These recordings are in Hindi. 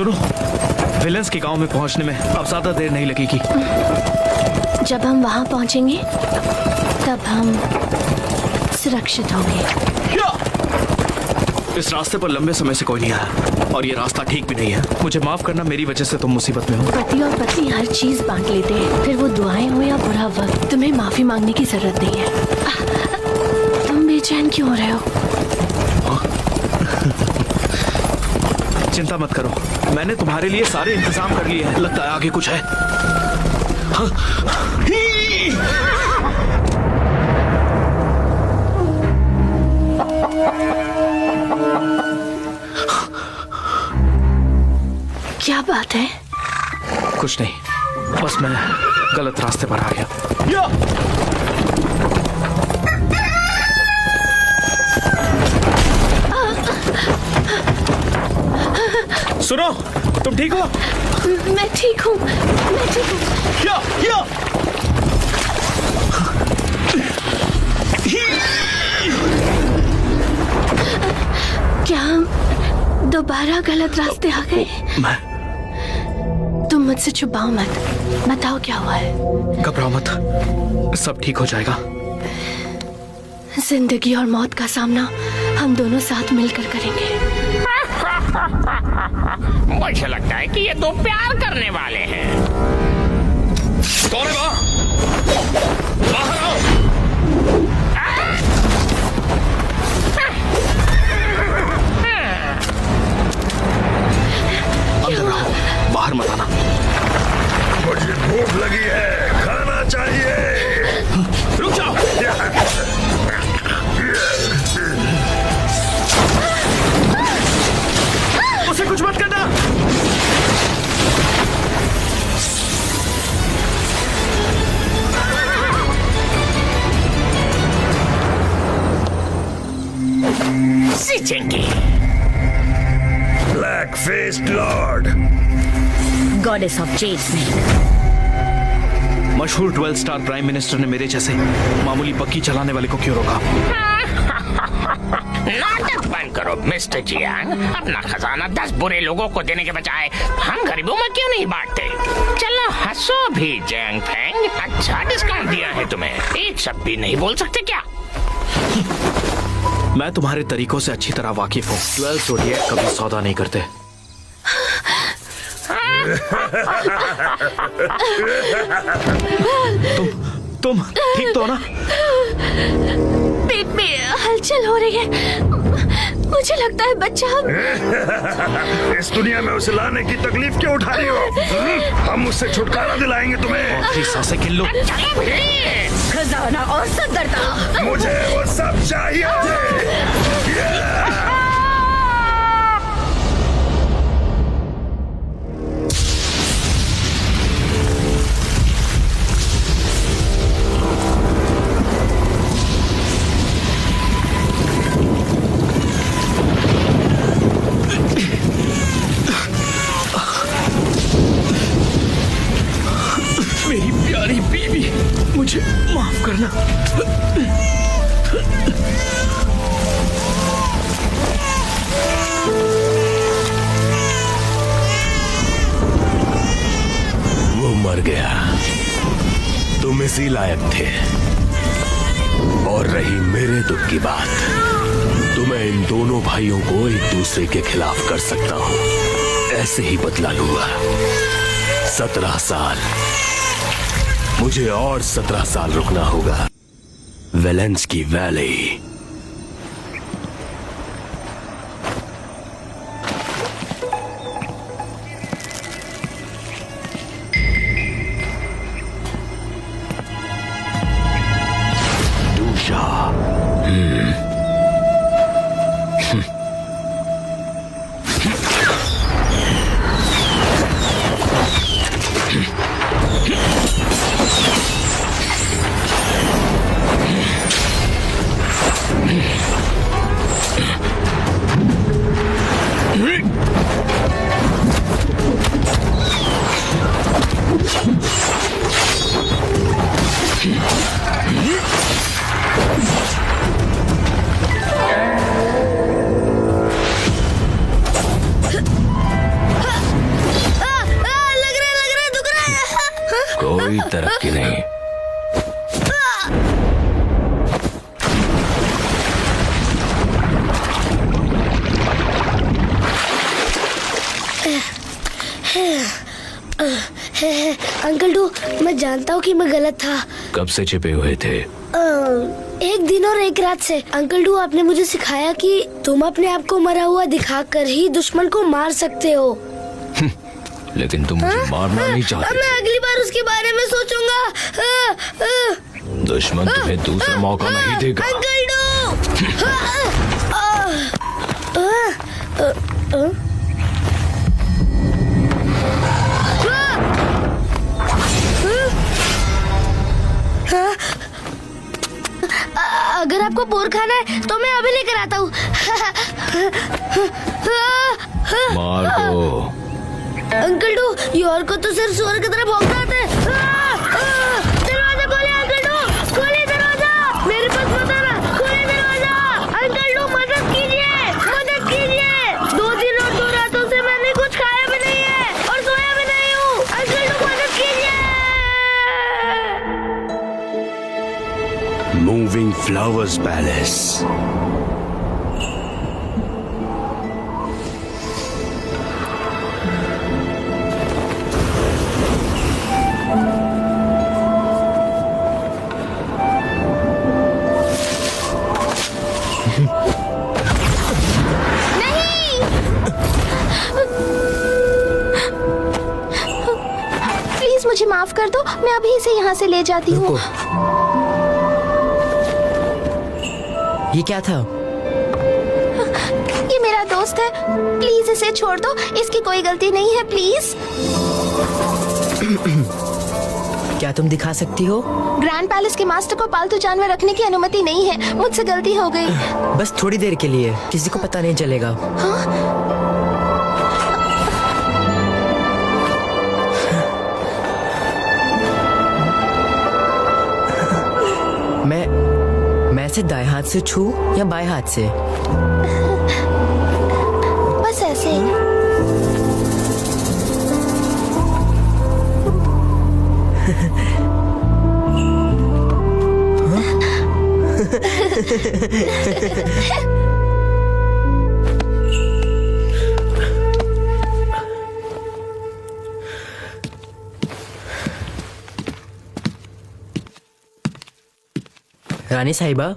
सुनो, विलेंस के गांव में पहुंचने में अब ज्यादा देर नहीं लगेगी। जब हम वहां पहुंचेंगे तब हम सुरक्षित होंगे। इस रास्ते पर लंबे समय से कोई नहीं आया और ये रास्ता ठीक भी नहीं है। मुझे माफ करना, मेरी वजह से तुम मुसीबत में हो। पति और पत्नी हर चीज बांट लेते हैं, फिर वो दुआएं हो या बुरा वक्त, तुम्हें माफी मांगने की जरूरत नहीं है। तुम बेचैन क्यों हो रहे हो? चिंता मत करो, मैंने तुम्हारे लिए सारे इंतजाम कर लिए हैं। लगता है आगे कुछ है। क्या बात है? कुछ नहीं, बस मैं गलत रास्ते पर आ गया। सुनो, तुम ठीक हो? मैं ठीक हूँ, मैं ठीक हूँ। क्या हम दोबारा गलत रास्ते आ गए? तुम मुझसे छुपाओ मत, बताओ क्या हुआ है। घबराओ मत, सब ठीक हो जाएगा। जिंदगी और मौत का सामना हम दोनों साथ मिलकर करेंगे। मुझे लगता है कि ये दो प्यार करने वाले हैं। कौन है वहाँ? बाहर आओ। अंदर रहो, बाहर मत आना। मुझे भूख लगी है, खाना चाहिए। रुक जाओ। उसे कुछ मत करना। सीचेंगे। Black faced lord, goddess of jade snake. मशहूर 12 स्टार प्राइम मिनिस्टर ने मेरे जैसे मामूली बग्गी चलाने वाले को क्यों रोका? नाटक बंद करो मिस्टर जियांग। अपना खजाना 10 बुरे लोगों को देने के बजाय हम गरीबों में क्यों नहीं बांटते? चलो हंसो भी जैंग फैंग, अच्छा डिस्काउंट दिया है तुम्हें। एक शब्द भी नहीं बोल सकते क्या? मैं तुम्हारे तरीकों से अच्छी तरह वाकिफ हूँ। 12 ज़ोडिएक कभी सौदा नहीं करते। तुम ठीक तो हो ना? पेट में हलचल हो रही है, मुझे लगता है बच्चा। इस दुनिया में उसे लाने की तकलीफ क्यों उठा रही हो? हम उससे छुटकारा दिलाएंगे तुम्हें। आखिरी सांसें गिन लो। खजाना और सदरता, मुझे वो सब चाहिए। मेरी प्यारी बीवी, मुझे माफ करना। वो मर गया, तुम इसी लायक थे। और रही मेरे दुख की बात, तो मैं इन दोनों भाइयों को एक दूसरे के खिलाफ कर सकता हूँ। ऐसे ही बदला लूंगा। 17 साल, मुझे और 17 साल रुकना होगा। वेलेंस की वैली। दूशा। अंकल टू, मैं जानता हूँ कि मैं गलत था। कब से छिपे हुए थे? एक दिन और एक रात से। अंकल टू, आपने मुझे सिखाया कि तुम अपने आप को मरा हुआ दिखाकर ही दुश्मन को मार सकते हो। लेकिन तुम मुझे मारना नहीं चाहते। मैं अगली बार उसके बारे में सोचूंगा। दुश्मन तुम्हें दूसरा मौका नहीं देगा। Uncle too. अगर आपको बोर खाना है तो मैं अभी लेकर आता हूँ। मार दो। अंकल टू, योर को तो सिर्फ सुअर की तरह भौंकना आता है। दरवाजा खोलिए अंकल टू, खोलिए दरवाजा। मेरे पास मत आना, खोलिए दरवाजा। अंकल टू, मदद कीजिए, मदद कीजिए। 2 दिन और 2 रातों से मैंने कुछ खाया भी नहीं है और सोया भी नहीं हूँ। अंकल टू, मदद कीजिए। Moving flowers palace. प्लीज मुझे माफ कर दो, मैं अभी इसे यहाँ से ले जाती हूँ। ये क्या था? ये मेरा दोस्त है, प्लीज इसे छोड़ दो, इसकी कोई गलती नहीं है, प्लीज। क्या तुम दिखा सकती हो? ग्रैंड पैलेस के मास्टर को पालतू जानवर रखने की अनुमति नहीं है, मुझसे गलती हो गई। बस थोड़ी देर के लिए, किसी को पता नहीं चलेगा। मैं इसे दाएं हाथ से छू या बाएं हाथ से? बस ऐसे। रानी साहिबा।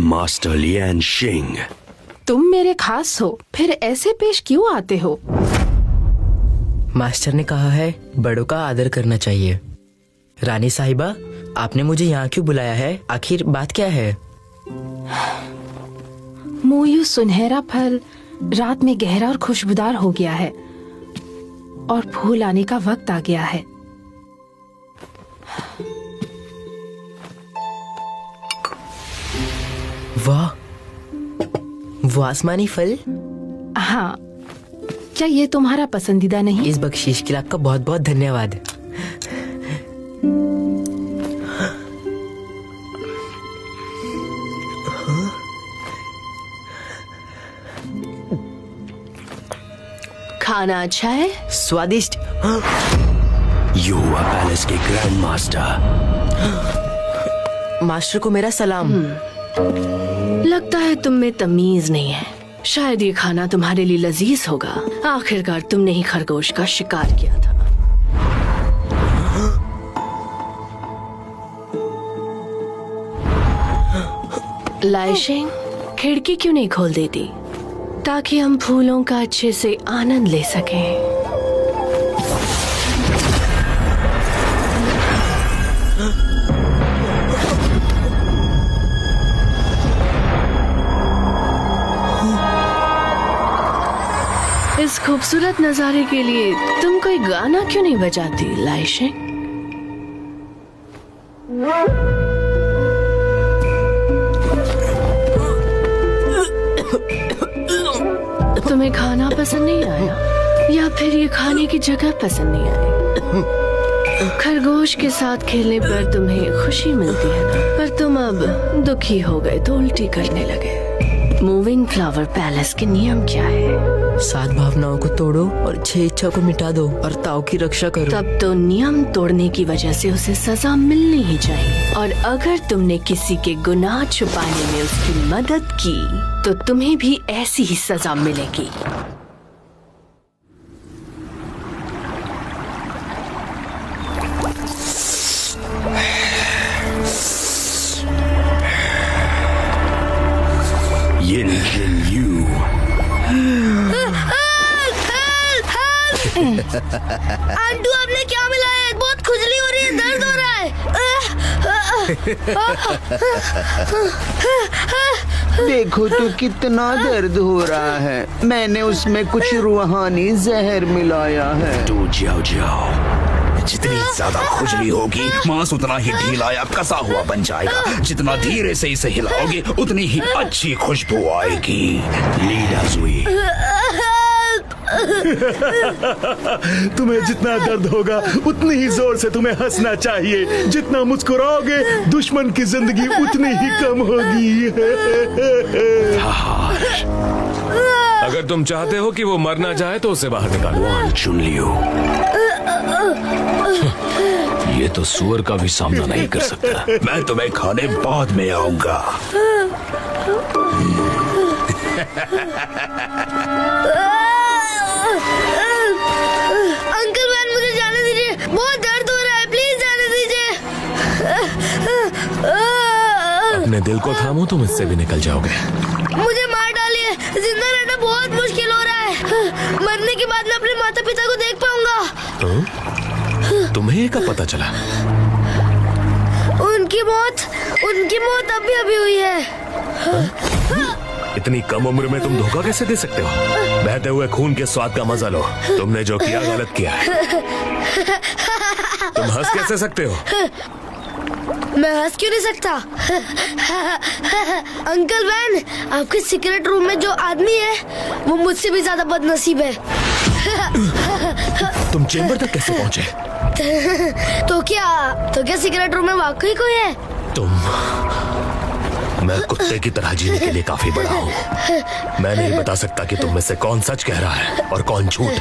मास्टर लियान शिंग। तुम मेरे खास हो, फिर ऐसे पेश क्यों आते हो? मास्टर ने कहा है बड़ों का आदर करना चाहिए। रानी साहिबा, आपने मुझे यहाँ क्यों बुलाया है? आखिर बात क्या है? मोयू सुनहरा फल रात में गहरा और खुशबूदार हो गया है और फूल आने का वक्त आ गया है। वाह, वो आसमानी फल। हाँ, क्या ये तुम्हारा पसंदीदा नहीं? इस बख्शीश के लिए आपका बहुत बहुत धन्यवाद। खाना अच्छा है? स्वादिष्ट। युवा पैलेस के ग्रैंड मास्टर। मास्टर को मेरा सलाम। लगता है तुम में तमीज नहीं है। शायद ये खाना तुम्हारे लिए लजीज होगा। आखिरकार तुमने ही खरगोश का शिकार किया था। लाइशिंग, खिड़की क्यों नहीं खोल देती ताकि हम फूलों का अच्छे से आनंद ले सकें? इस खूबसूरत नजारे के लिए तुम कोई गाना क्यों नहीं बजाती लाइशिंग? तुम्हें खाना पसंद नहीं आया या फिर ये खाने की जगह पसंद नहीं आई? खरगोश के साथ खेलने पर तुम्हें खुशी मिलती है ना, पर तुम अब दुखी हो गए तो उल्टी करने लगे। मूविंग फ्लावर पैलेस के नियम क्या है? 7 भावनाओं को तोड़ो और 6 इच्छा को मिटा दो और ताऊ की रक्षा करो। तब तो नियम तोड़ने की वजह से उसे सजा मिलनी ही चाहिए। और अगर तुमने किसी के गुनाह छुपाने में उसकी मदद की तो तुम्हें भी ऐसी ही सजा मिलेगी। आंटू आपने क्या मिलाया है? बहुत खुजली हो रही है, दर्द हो रहा है। देखो तो कितना दर्द हो रहा है। मैंने उसमें कुछ रूहानी जहर मिलाया है। तो जाओ जाओ, जितनी ज्यादा खुजली होगी मांस उतना ही ढीला या कसा हुआ बन जाएगा। जितना धीरे से इसे हिलाओगे उतनी ही अच्छी खुशबू आएगी। लीला जुई, तुम्हें जितना दर्द होगा उतनी ही जोर से तुम्हें हंसना चाहिए। जितना मुस्कुराओगे दुश्मन की जिंदगी उतनी ही कम होगी। अगर तुम चाहते हो कि वो मर ना जाए तो उसे बाहर निकालो। चुन लियो, ये तो सुअर का भी सामना नहीं कर सकता। मैं तुम्हें खाने बाद में आऊंगा। अंकल वैन, मुझे जाने दीजिए, बहुत दर्द हो रहा है, प्लीज जाने दीजिए। अपने दिल को थामो, तुम इससे भी निकल जाओगे। मुझे मार डालिए, जिंदा रहना बहुत मुश्किल हो रहा है। मरने के बाद मैं अपने माता पिता को देख पाऊंगा। तुम्हें कब पता चला? उनकी मौत अभी हुई है। इतनी कम उम्र में तुम धोखा कैसे दे सकते हो? बहते हुए खून के स्वाद का मजा लो। तुमने जो किया गलत किया है। तुम हंस कैसे सकते हो? मैं हंस क्यों नहीं सकता? अंकल वैन, आपके सीक्रेट रूम में जो आदमी है वो मुझसे भी ज्यादा बदनसीब है। तुम चेंबर तक कैसे पहुंचे? तो क्या सीक्रेट रूम में वाकई कोई है? मैं कुत्ते की तरह जीने के लिए काफी बड़ा हूँ। मैं नहीं बता सकता कि तुम में से कौन सच कह रहा है और कौन झूठ।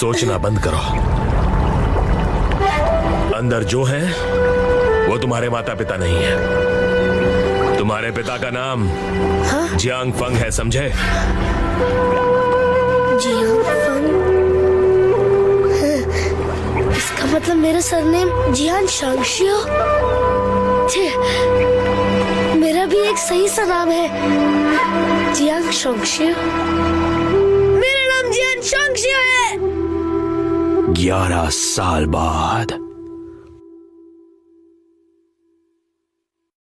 सोचना बंद करो। अंदर जो है वो तुम्हारे माता पिता नहीं है। तुम्हारे पिता का नाम जियांग फंग है, समझे? जियांग फंग? इसका मतलब मेरा सरनेम जियान शांगशियो। मेरा भी एक सही सा नाम है, जियांग शांगशियो। मेरा नाम जियान शांगशियो है। 11 साल बाद